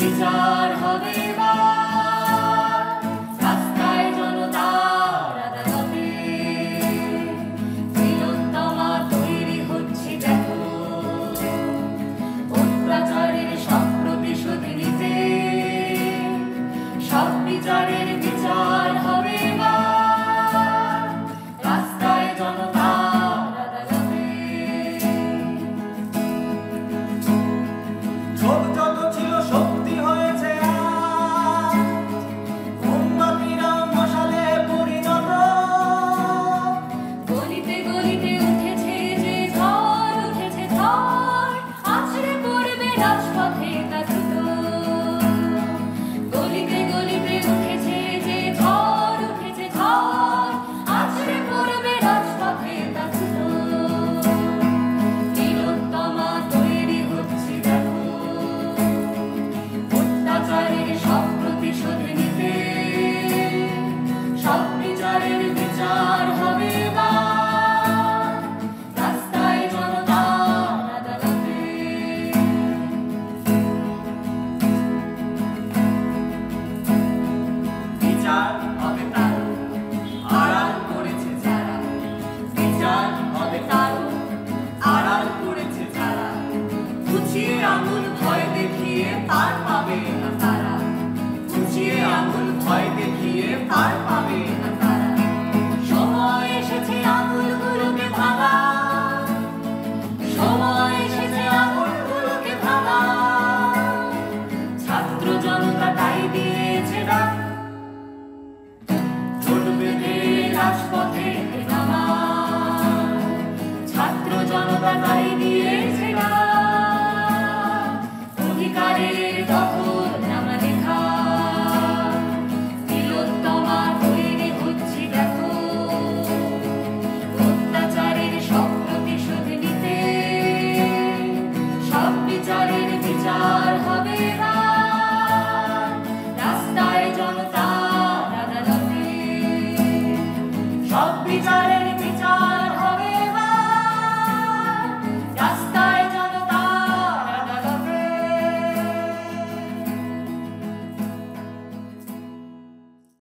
বিচার হবে এবার রাস্তায় জনতার আদালতে। তিলোত্তমা তৈরি হচ্ছে দেখো অত্যাচারের সব প্রতিশোধ নিতে। সব বিচারের বিচার হবে এবার রাস্তায় জনতার আদালতে। ছোট যত ছিল শক্তি হয়েছে আজ, মোমবাতিরা মশালে পরিণত। গলিতে গলিতে উঠেছে যে ঝড়, উঠেছে ঝড়, আছড়ে পড়বে রাজপথে তা দ্রুত। গলিতে গলিতে উঠেছে যে ঝড়, উঠেছে ঝড়, আছড়ে পড়বে রাজপথে তা দ্রুত। তিলোত্তমা তৈরি হচ্ছে দেখো অত্যাচারের সব প্রতিশোধ নিতে। সব বিচারের বিচার হবে এবার রাস্তায় জনতার আদালতে। বিচার হবে তার আড়াল করেছে যারা, বিচার হবে তার আড়াল করেছে যারা। উঁচিয়ে আঙুল ভয় দেখিয়ে পার পাবে না তারা। উঁচিয়ে আঙুল ভয় দেখিয়ে পার পাবে না তারা। সময় এসেছে আঙুলগুলোকে ভাঙা, সময় এসেছে আঙুলগুলোকে ভাঙা। ছাত্র জনতা তাই দিয়েছে ডাক, জোট বেঁধে রাজপথে নামা। ছাত্র জনতা তাই দিয়েছে ডাক, অধিকারের দখল নামা লেখা। তিলোত্তমা তৈরি হচ্ছে দেখো অত্যাচারের সব প্রতিশোধ নিতে। সব বিচারের বিচার হবে এবার রাস্তায় জনতার আদালতে। সব বিচারের